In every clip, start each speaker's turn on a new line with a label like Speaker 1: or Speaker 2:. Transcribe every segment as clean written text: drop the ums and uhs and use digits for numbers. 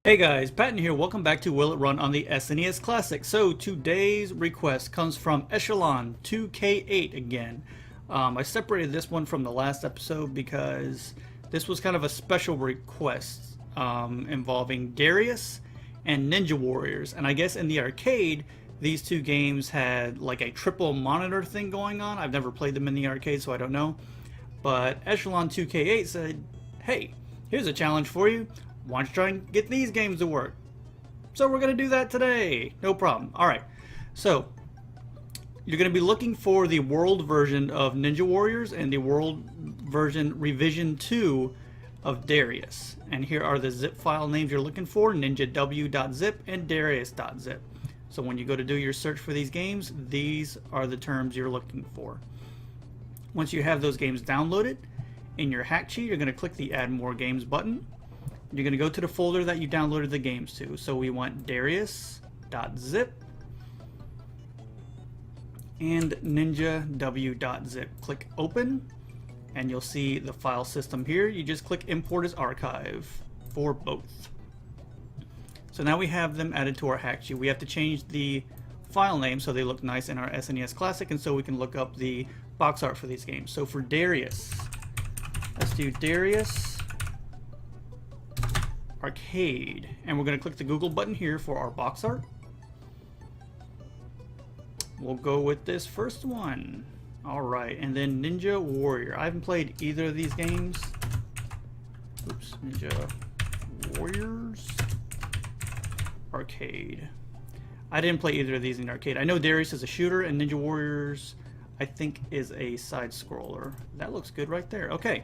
Speaker 1: Hey guys, Patton here. Welcome back to Will It Run on the SNES Classic. So today's request comes from Echelon 2K8 again. I separated this one from the last episode because this was kind of a special request involving Darius and Ninja Warriors. And I guess in the arcade, these two games had like a triple monitor thing going on. I've never played them in the arcade, so I don't know. But Echelon 2K8 said, hey, here's a challenge for you. Why don't you try and get these games to work? So we're going to do that today. No problem. Alright, so you're going to be looking for the world version of Ninja Warriors and the world version revision 2 of Darius. And here are the zip file names you're looking for, ninjaw.zip and darius.zip. So when you go to do your search for these games, these are the terms you're looking for. Once you have those games downloaded, in your Hakchi, you're going to click the Add More Games button. You're going to go to the folder that you downloaded the games to. So we want Darius.zip and ninjaw.zip. Click open and you'll see the file system here. You just click import as archive for both. So now we have them added to our Hakchi. We have to change the file name so they look nice in our SNES Classic, and so we can look up the box art for these games. So for Darius, let's do Darius Arcade, and we're going to click the Google button here for our box art. We'll go with this first one. Alright, and then Ninja Warrior. I haven't played either of these games. Oops, Ninja Warriors Arcade. I didn't play either of these in the arcade. I know Darius is a shooter and Ninja Warriors I think is a side scroller. That looks good right there. Okay,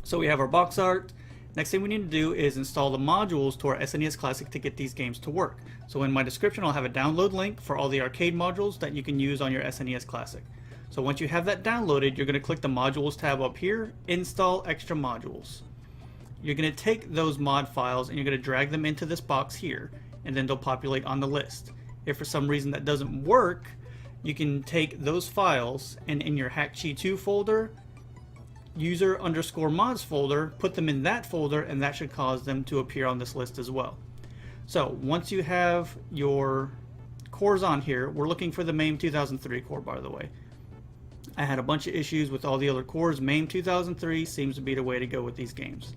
Speaker 1: so we have our box art. Next thing we need to do is install the modules to our SNES Classic to get these games to work. So in my description I'll have a download link for all the arcade modules that you can use on your SNES Classic. So once you have that downloaded, you're going to click the modules tab up here, install extra modules. You're going to take those mod files and you're going to drag them into this box here, and then they'll populate on the list. If for some reason that doesn't work, you can take those files and in your Hakchi 2 folder, user_mods folder, put them in that folder, and that should cause them to appear on this list as well. So once you have your cores on here, we're looking for the MAME 2003 core, by the way. I had a bunch of issues with all the other cores. MAME 2003 seems to be the way to go with these games.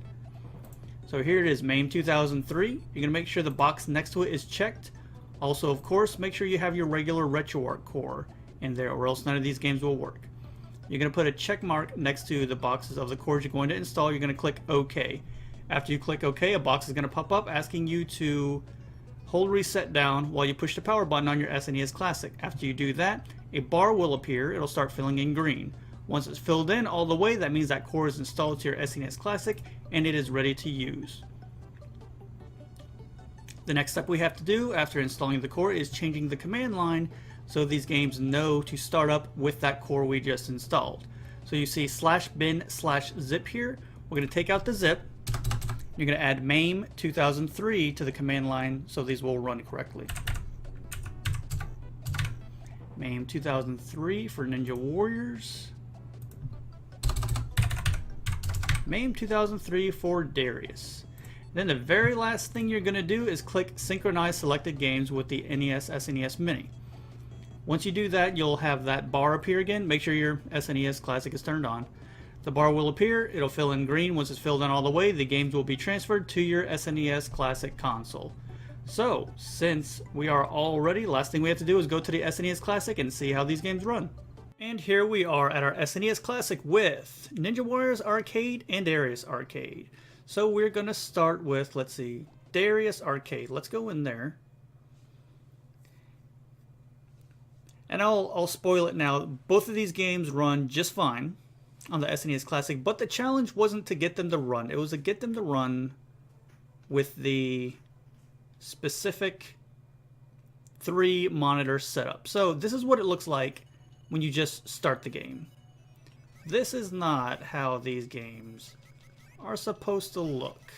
Speaker 1: So here it is, MAME 2003. You're going to make sure the box next to it is checked. Also, of course, make sure you have your regular RetroArch core in there, or else none of these games will work. You're going to put a check mark next to the boxes of the cores you're going to install. You're going to click OK. After you click OK, a box is going to pop up asking you to hold reset down while you push the power button on your SNES Classic. After you do that, a bar will appear. It'll start filling in green. Once it's filled in all the way, that means that core is installed to your SNES Classic and it is ready to use. The next step we have to do after installing the core is changing the command line so these games know to start up with that core we just installed. So you see /bin/zip here. We're going to take out the zip. You're going to add MAME 2003 to the command line so these will run correctly. MAME 2003 for Ninja Warriors. MAME 2003 for Darius. Then the very last thing you're going to do is click Synchronize Selected Games with the NES SNES Mini. Once you do that, you'll have that bar appear again. Make sure your SNES Classic is turned on. The bar will appear. It'll fill in green. Once it's filled in all the way, the games will be transferred to your SNES Classic console. So, since we are all ready, last thing we have to do is go to the SNES Classic and see how these games run. And here we are at our SNES Classic with Ninja Warriors Arcade and Darius Arcade. So we're going to start with, let's see, Darius Arcade. Let's go in there. And I'll spoil it now. Both of these games run just fine on the SNES Classic, but the challenge wasn't to get them to run. It was to get them to run with the specific 3-monitor setup. So this is what it looks like when you just start the game. This is not how these games are supposed to look.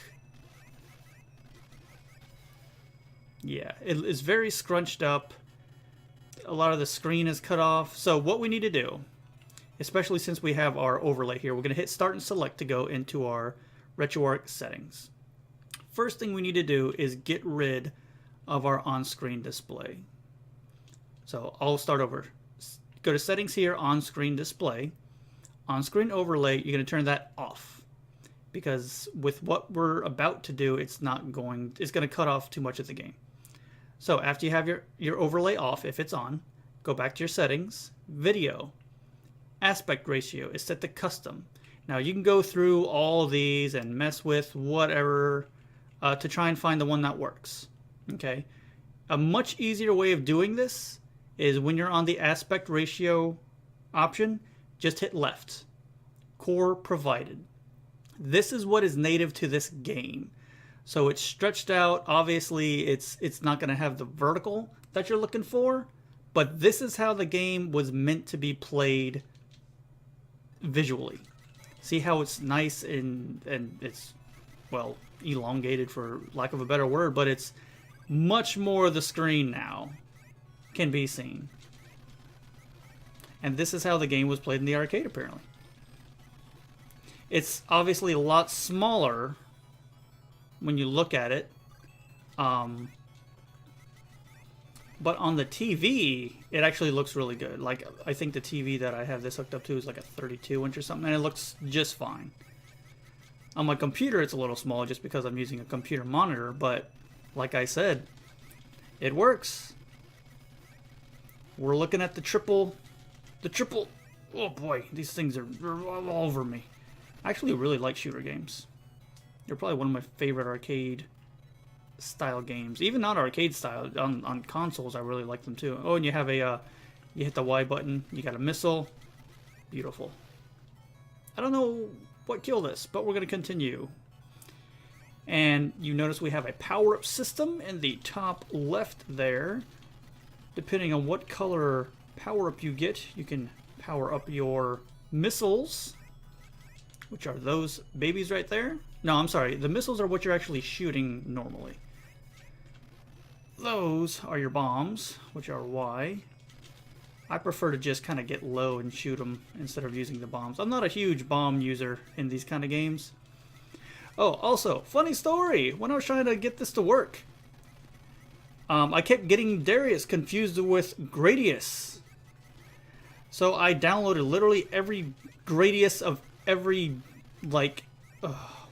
Speaker 1: Yeah, it is very scrunched up. A lot of the screen is cut off. So what we need to do, especially since we have our overlay here, we're going to hit Start and Select to go into our RetroArch settings. first thing we need to do is get rid of our on-screen display. So I'll start over. Go to settings here, on-screen display. On-screen overlay, you're going to turn that off. Because with what we're about to do, it's going to cut off too much of the game. So after you have your overlay off, if it's on, go back to your settings, video, aspect ratio is set to custom. Now you can go through all of these and mess with whatever to try and find the one that works. Okay, a much easier way of doing this is when you're on the aspect ratio option, just hit left. Core provided. This is what is native to this game. So it's stretched out. Obviously, it's not going to have the vertical that you're looking for, but this is how the game was meant to be played visually. See how it's nice and it's, well, elongated for lack of a better word, but it's much more of the screen now can be seen. And this is how the game was played in the arcade, apparently. It's obviously a lot smaller when you look at it. But on the TV, it actually looks really good. Like, I think the TV that I have this hooked up to is like a 32-inch or something, and it looks just fine. On my computer, it's a little small just because I'm using a computer monitor, but like I said, it works. We're looking at the triple, oh boy, these things are all over me. I actually really like shooter games. They're probably one of my favorite arcade style games. Even not arcade style, on consoles I really like them too. Oh, and you have a, you hit the Y button, you got a missile. Beautiful. I don't know what killed us, but we're going to continue. And you notice we have a power-up system in the top left there. Depending on what color power-up you get, you can power up your missiles, which are those babies right there. No, I'm sorry. The missiles are what you're actually shooting normally. Those are your bombs, which are Y. I prefer to just kind of get low and shoot them instead of using the bombs. I'm not a huge bomb user in these kind of games. Oh, also, funny story. When I was trying to get this to work, I kept getting Darius confused with Gradius. So I downloaded literally every Gradius of every, like,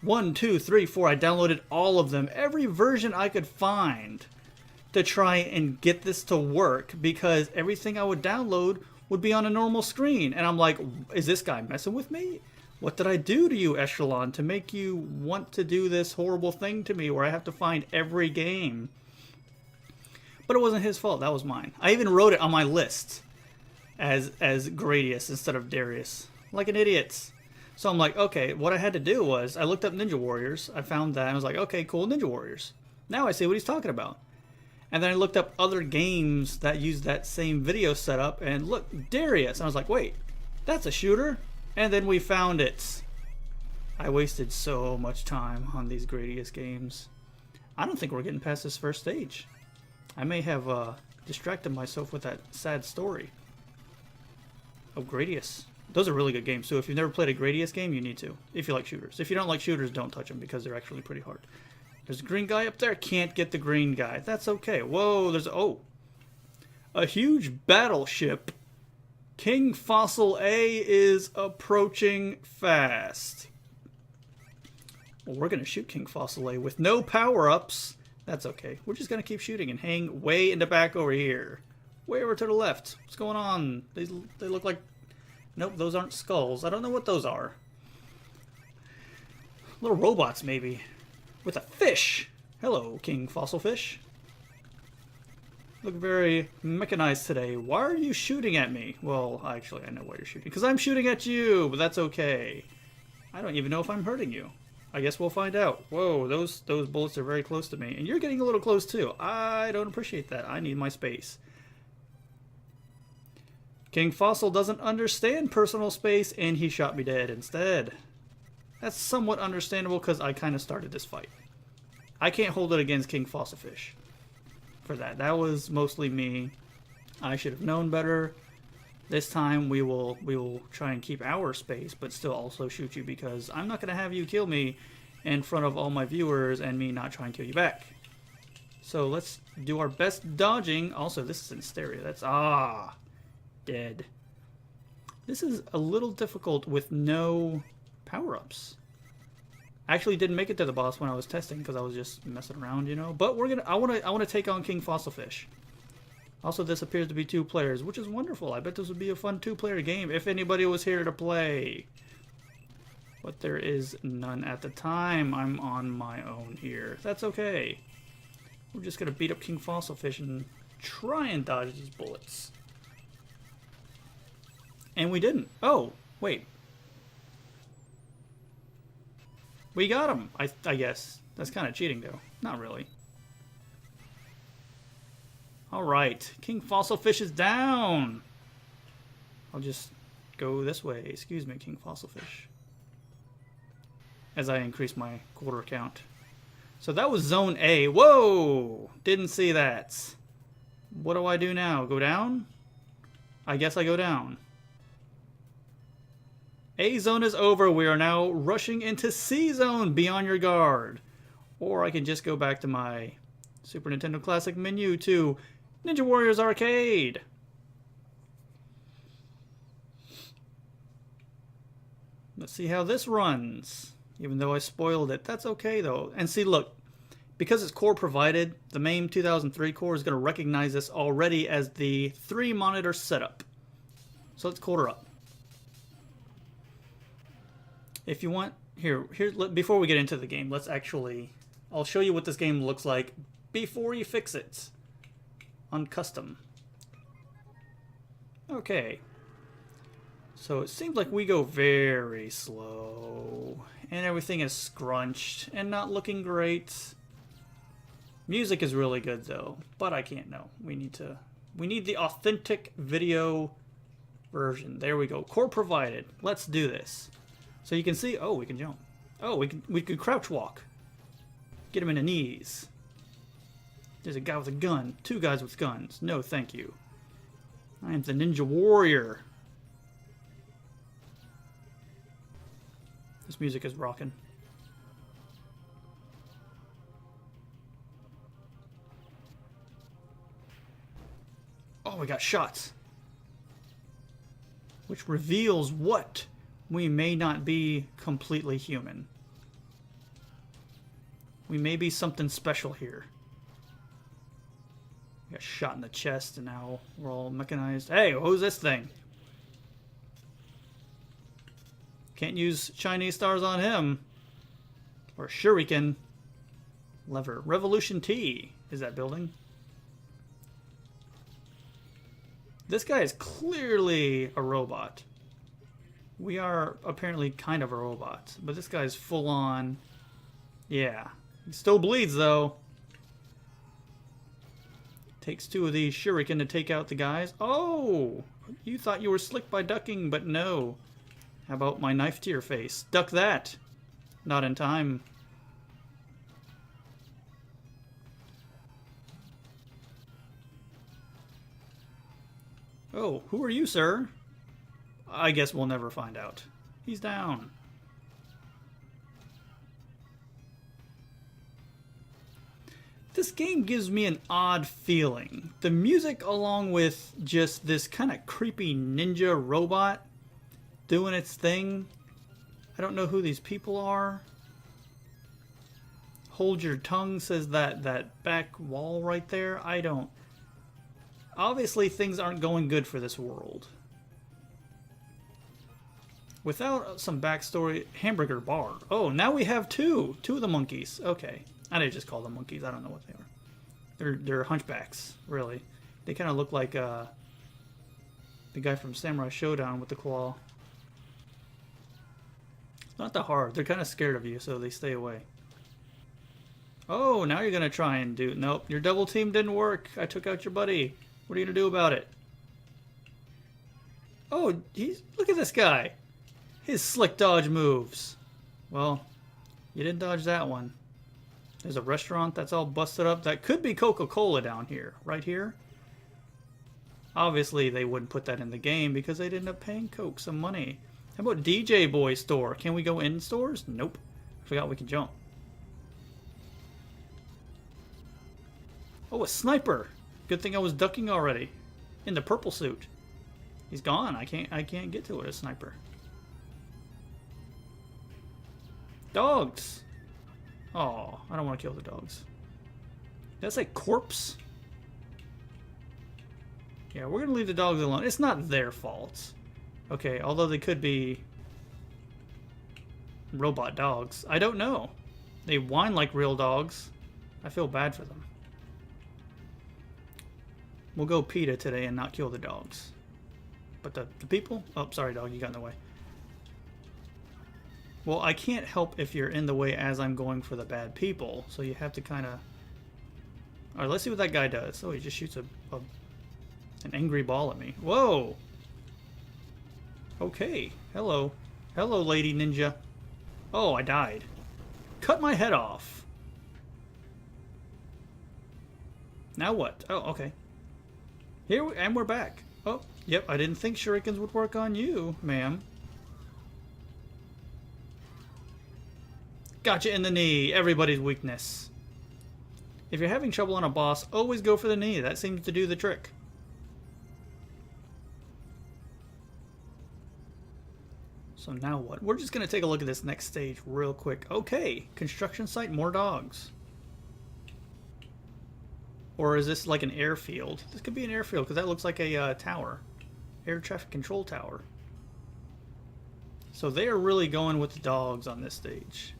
Speaker 1: 1, 2, 3, 4. I downloaded all of them, every version I could find, to try and get this to work, because everything I would download would be on a normal screen. And I'm like, is this guy messing with me? What did I do to you, Echelon, to make you want to do this horrible thing to me where I have to find every game? But it wasn't his fault. That was mine. I even wrote it on my list as Gradius instead of Darius. Like an idiot. So I'm like, okay, what I had to do was I looked up Ninja Warriors. I found that and I was like, okay, cool, Ninja Warriors. Now I see what he's talking about. And then I looked up other games that used that same video setup, and look, Darius. And I was like, wait, that's a shooter? And then we found it. I wasted so much time on these Gradius games. I don't think we're getting past this first stage. I may have distracted myself with that sad story of Gradius. Those are really good games, so if you've never played a Gradius game, you need to, if you like shooters. If you don't like shooters, don't touch them, because they're actually pretty hard. There's a green guy up there. Can't get the green guy. That's okay. Whoa, there's... oh. A huge battleship. King Fossil A is approaching fast. Well, we're going to shoot King Fossil A with no power-ups. That's okay. We're just going to keep shooting and hang way in the back over here. Way over to the left. What's going on? They look like... nope, those aren't skulls. I don't know what those are. Little robots, maybe. With a fish. Hello, King Fossil Fish. Look very mechanized today. Why are you shooting at me? Well, actually, I know why you're shooting. Because I'm shooting at you, but that's okay. I don't even know if I'm hurting you. I guess we'll find out. Whoa, those bullets are very close to me. And you're getting a little close, too. I don't appreciate that. I need my space. King Fossil doesn't understand personal space, and he shot me dead instead. That's somewhat understandable because I kind of started this fight. I can't hold it against King Fossil Fish for that. That was mostly me. I should have known better. This time we will try and keep our space, but still also shoot you, because I'm not going to have you kill me in front of all my viewers and me not trying to kill you back. So let's do our best dodging. Also, this is in stereo. That's dead. This is a little difficult with no power-ups. I actually didn't make it to the boss when I was testing because I was just messing around, you know. But I want to take on King Fossilfish. Also, this appears to be 2 players, which is wonderful. I bet this would be a fun 2-player game if anybody was here to play. But there is none at the time. I'm on my own here. That's okay. We're just going to beat up King Fossilfish and try and dodge these bullets. And we didn't. Oh, wait. We got him, I guess. That's kind of cheating, though. Not really. Alright. King Fossilfish is down. I'll just go this way. Excuse me, King Fossilfish. As I increase my quarter count. So that was Zone A. Whoa! Didn't see that. What do I do now? Go down? I guess I go down. A zone is over. We are now rushing into C zone. Be on your guard. Or I can just go back to my Super Nintendo Classic menu to Ninja Warriors Arcade. Let's see how this runs. Even though I spoiled it. That's okay though. And see, look. Because it's core provided, the MAME 2003 core is going to recognize this already as the 3-monitor setup. So let's quarter up. If you want, here, before we get into the game, I'll show you what this game looks like before you fix it on custom. Okay. So it seems like we go very slow, and everything is scrunched and not looking great. Music is really good though, but I can't know. We need the authentic video version. There we go. Core provided. Let's do this. So you can see, oh, we can jump. Oh, we could crouch walk. Get him in the knees. There's a guy with a gun. 2 guys with guns. No, thank you. I am the Ninja Warrior. This music is rocking. Oh, we got shots. Which reveals what? We may not be completely human. We may be something special here. We got shot in the chest and now we're all mechanized. Hey, who's this thing? Can't use Chinese stars on him. Or shuriken. Lever. Revolution T is that building. This guy is clearly a robot. We are apparently kind of a robot. But this guy's full on. Yeah. He still bleeds though. Takes 2 of these shuriken to take out the guys. Oh! You thought you were slick by ducking, but no. How about my knife to your face? Duck that! Not in time. Oh, who are you, sir? I guess we'll never find out. He's down. This game gives me an odd feeling. The music along with just this kind of creepy ninja robot doing its thing. I don't know who these people are. Hold your tongue says that back wall right there. I don't. Obviously things aren't going good for this world. Without some backstory, hamburger bar. Oh, now we have 2 of the monkeys. Okay. I didn't just call them monkeys. I don't know what they are. They're hunchbacks, really. They kind of look like the guy from Samurai Showdown with the claw. It's not that hard. They're kind of scared of you, so they stay away. Oh, now you're going to try and do... Nope, your double team didn't work. I took out your buddy. What are you going to do about it? Oh, look at this guy. His slick dodge moves. Well, you didn't dodge that one. There's a restaurant that's all busted up. That could be Coca-Cola down here. Right here. Obviously, they wouldn't put that in the game because they'd end up paying Coke some money. How about DJ Boy store? Can we go in stores? Nope. I forgot we can jump. Oh, a sniper! Good thing I was ducking already. In the purple suit. He's gone. I can't get to it, a sniper. Dogs! Oh, I don't want to kill the dogs. Did I say corpse? Yeah, we're gonna leave the dogs alone. It's not their fault. Okay, although they could be robot dogs. I don't know. They whine like real dogs. I feel bad for them. We'll go PETA today and not kill the dogs. But the people? Oh, sorry dog, you got in the way. Well, I can't help if you're in the way as I'm going for the bad people. So you have to kind of... Alright, let's see what that guy does. Oh, he just shoots an angry ball at me. Whoa! Okay. Hello. Hello, lady ninja. Oh, I died. Cut my head off. Now what? Oh, okay. And we're back. Oh, yep, I didn't think shurikens would work on you, ma'am. Gotcha in the knee. Everybody's weakness. If you're having trouble on a boss, always go for the knee. That seems to do the trick. So now what? We're just going to take a look at this next stage real quick. Okay, construction site, more dogs. Or is this like an airfield? This could be an airfield because that looks like a tower. Air traffic control tower. So they are really going with the dogs on this stage.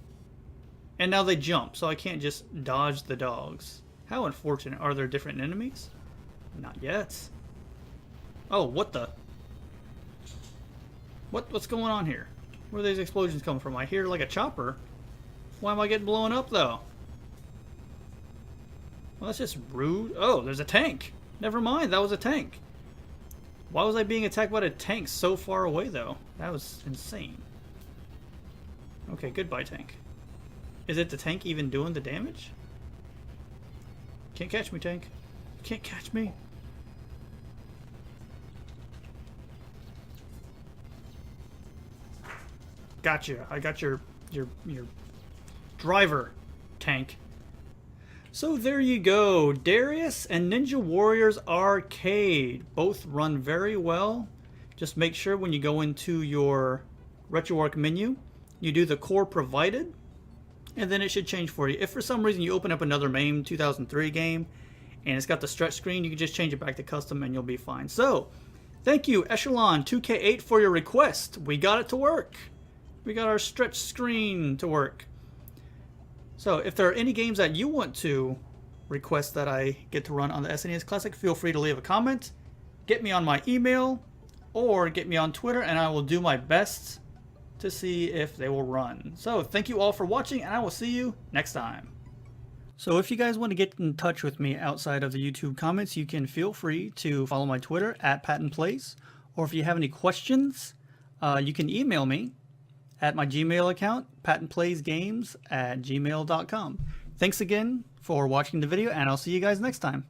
Speaker 1: And now they jump, so I can't just dodge the dogs. How unfortunate. Are there different enemies? Not yet. Oh, what the? What's going on here? Where are these explosions coming from? I hear like a chopper. Why am I getting blown up though? Well, that's just rude. Oh, there's a tank. Never mind, that was a tank. Why was I being attacked by a tank so far away though? That was insane. Okay, goodbye tank. Is it the tank even doing the damage? Can't catch me, tank. Can't catch me. Gotcha. I got your driver, tank. So there you go. Darius and Ninja Warriors Arcade. Both run very well. Just make sure when you go into your RetroArch menu, you do the core provided, and then it should change for you. If for some reason you open up another MAME 2003 game, and it's got the stretch screen, you can just change it back to custom and you'll be fine. So, thank you, Echelon 2K8, for your request. We got it to work. We got our stretch screen to work. So if there are any games that you want to request that I get to run on the SNES Classic, feel free to leave a comment, get me on my email, or get me on Twitter, and I will do my best to see if they will run. So thank you all for watching, and I will see you next time. So if you guys want to get in touch with me outside of the YouTube comments, you can feel free to follow my Twitter at PattonPlays, or if you have any questions, you can email me at my Gmail account, PattonPlaysGames@gmail.com. Thanks again for watching the video, and I'll see you guys next time.